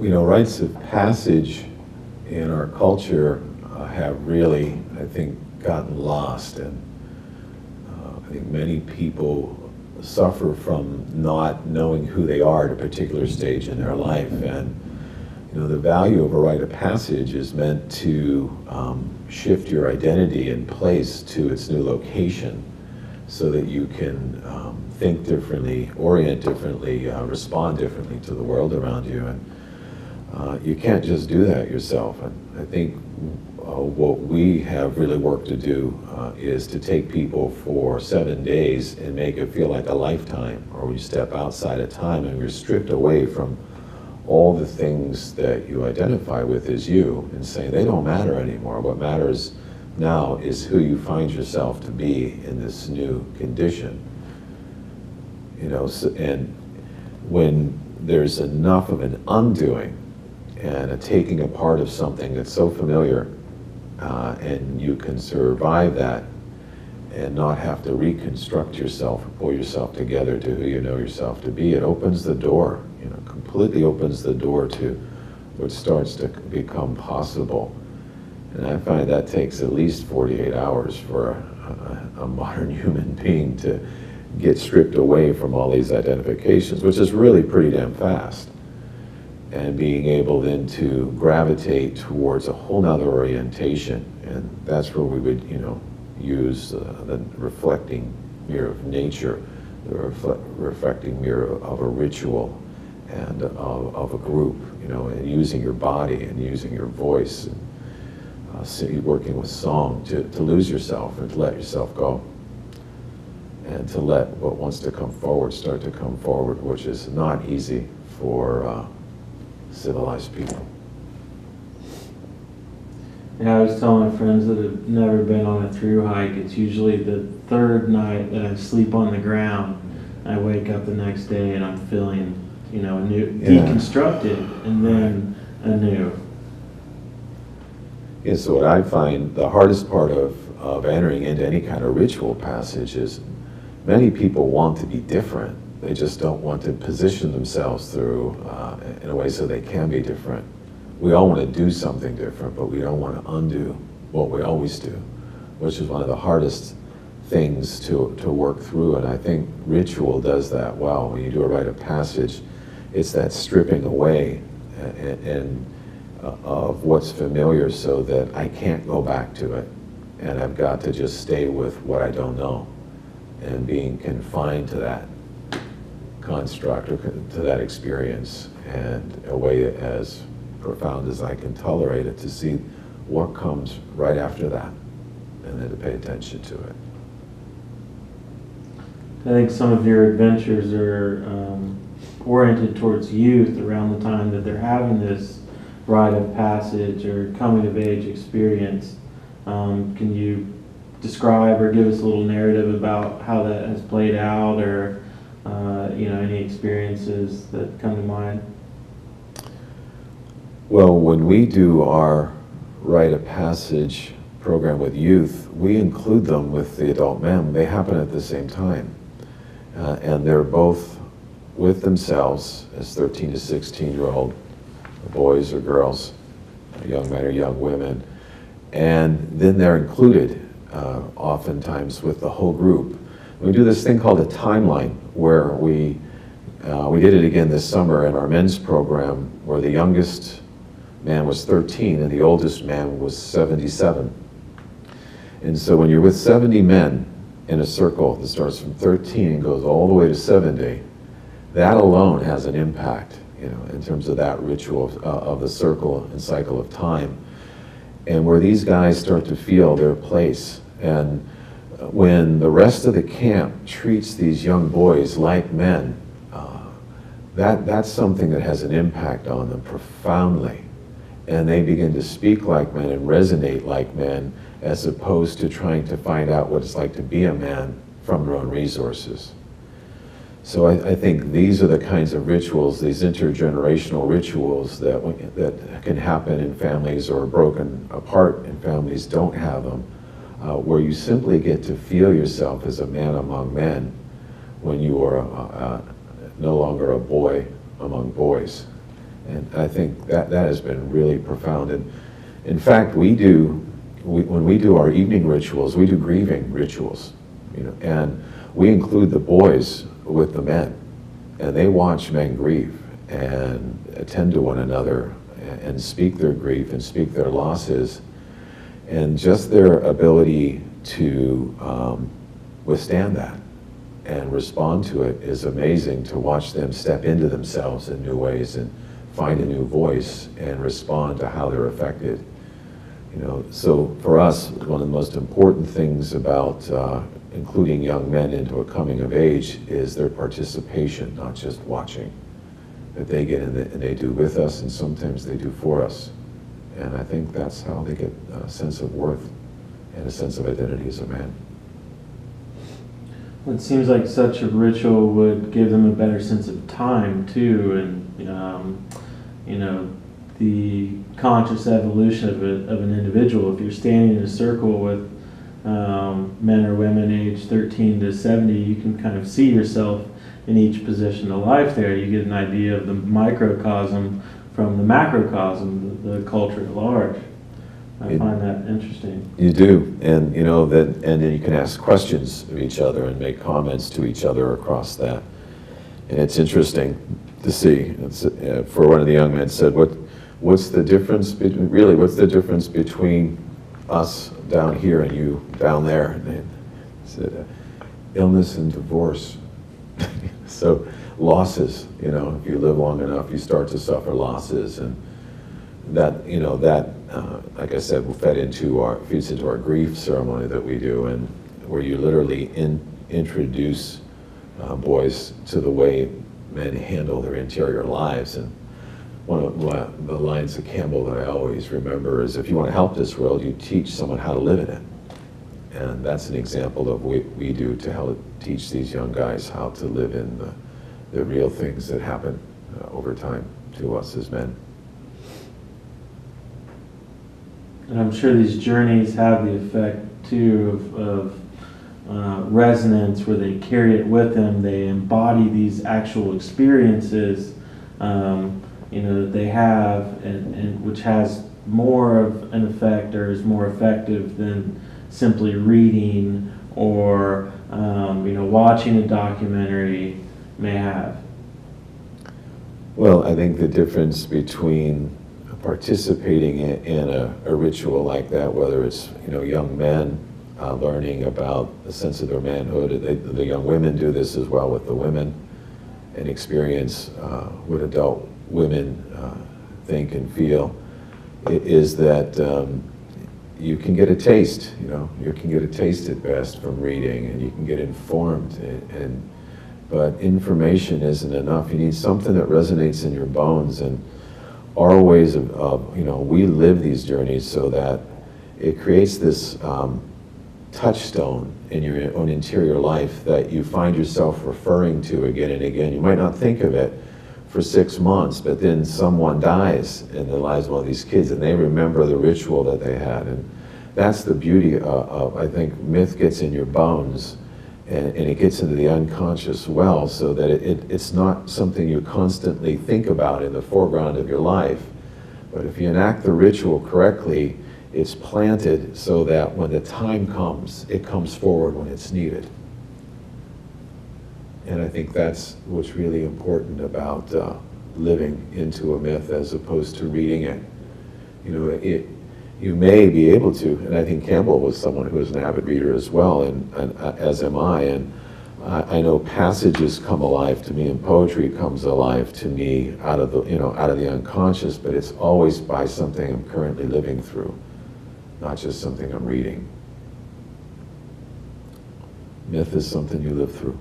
You know, rites of passage in our culture have really, I think, gotten lost, and I think many people suffer from not knowing who they are at a particular stage in their life. And you know, the value of a rite of passage is meant to shift your identity and place to its new location, so that you can think differently, orient differently, respond differently to the world around you. And you can't just do that yourself. And I think what we have really work to do is to take people for 7 days and make it feel like a lifetime, or we step outside of time and you're stripped away from all the things that you identify with as you, and saying they don't matter anymore. What matters now is who you find yourself to be in this new condition. You know, and when there's enough of an undoing and a taking apart of something that's so familiar, and you can survive that and not have to reconstruct yourself or pull yourself together to who you know yourself to be, it opens the door, you know, completely opens the door to what starts to become possible. And I find that takes at least 48 hours for a modern human being to get stripped away from all these identifications, which is really pretty damn fast. And being able then to gravitate towards a whole nother orientation. And that's where we would, you know, use the reflecting mirror of nature, the reflecting mirror of a ritual and of a group, you know, and using your body and using your voice, and working with song to lose yourself and to let yourself go. And to let what wants to come forward start to come forward, which is not easy for civilized people. Yeah, I was telling friends that have never been on a through hike, it's usually the third night that I sleep on the ground. I wake up the next day and I'm feeling, you know, new, deconstructed, and then anew. Yeah, so what I find the hardest part of entering into any kind of ritual passage is many people want to be different. They just don't want to position themselves through in a way so they can be different. We all want to do something different, but we don't want to undo what we always do, which is one of the hardest things to work through. And I think ritual does that well. When you do a rite of passage, it's that stripping away and of what's familiar, so that I can't go back to it, and I've got to just stay with what I don't know, and being confined to that construct or to that experience, and a way as profound as I can tolerate it, to see what comes right after that, and then to pay attention to it. I think some of your adventures are oriented towards youth around the time that they're having this rite of passage or coming of age experience. Can you describe or give us a little narrative about how that has played out, or you know, any experiences that come to mind? Well, when we do our rite of passage program with youth, we include them with the adult men. They happen at the same time. And they're both with themselves as 13 to 16-year-old boys or girls, young men or young women. And then they're included oftentimes with the whole group. We do this thing called a timeline, where we did it again this summer in our men's program, where the youngest man was 13 and the oldest man was 77. And so when you're with 70 men in a circle that starts from 13 and goes all the way to 70, that alone has an impact, you know, in terms of that ritual of the circle and cycle of time, and where these guys start to feel their place. And when the rest of the camp treats these young boys like men, that's something that has an impact on them profoundly. And they begin to speak like men and resonate like men, as opposed to trying to find out what it's like to be a man from their own resources. So I think these are the kinds of rituals, these intergenerational rituals that can happen in families, or broken apart in families don't have them, where you simply get to feel yourself as a man among men when you are no longer a boy among boys. And I think that has been really profound. And in fact, when we do our evening rituals, we do grieving rituals, and we include the boys with the men, and they watch men grieve and attend to one another and speak their grief and speak their losses, and just their ability to withstand that and respond to it is amazing, to watch them step into themselves in new ways and find a new voice and respond to how they're affected. So for us, one of the most important things about including young men into a coming of age is their participation, not just watching. That they get in and they do with us, and sometimes they do for us. And I think that's how they get a sense of worth and a sense of identity as a man. It seems like such a ritual would give them a better sense of time too, and the conscious evolution of an individual. If you're standing in a circle with men or women aged 13 to 70, you can kind of see yourself in each position of life there. You get an idea of the microcosm from the macrocosm, the culture at large. I find that interesting. You do, and and then you can ask questions of each other and make comments to each other across that. And it's interesting to see. For one of the young men said, what's the difference between us down here and you down there? And they said, illness and divorce. So losses, if you live long enough, you start to suffer losses, and that, like I said, feeds into our grief ceremony that we do, and where you literally introduce boys to the way men handle their interior lives. And one of the lines of Campbell that I always remember is, if you want to help this world, you teach someone how to live in it. And that's an example of what we do to help teach these young guys how to live in the real things that happen over time to us as men. And I'm sure these journeys have the effect too of resonance, where they carry it with them. They embody these actual experiences, that they have, and which has more of an effect, or is more effective than simply reading or watching a documentary may have. Well, I think the difference between participating in a ritual like that, whether it's young men learning about the sense of their manhood, the young women do this as well with the women, and experience what adult women think and feel, is that you can get a taste, you can get a taste at best from reading, and you can get informed, but information isn't enough. You need something that resonates in your bones, and our ways of we live these journeys so that it creates this touchstone in your own interior life that you find yourself referring to again and again. You might not think of it for 6 months, but then someone dies in the lives of one of these kids, and they remember the ritual that they had. And that's the beauty of, I think, myth gets in your bones, and it gets into the unconscious well, so that it's not something you constantly think about in the foreground of your life. But if you enact the ritual correctly, it's planted so that when the time comes, it comes forward when it's needed. And I think that's what's really important about living into a myth as opposed to reading it. You may be able to, and I think Campbell was someone who was an avid reader as well, and as am I, and I know passages come alive to me, and poetry comes alive to me out of the unconscious, but it's always by something I'm currently living through, not just something I'm reading. Myth is something you live through.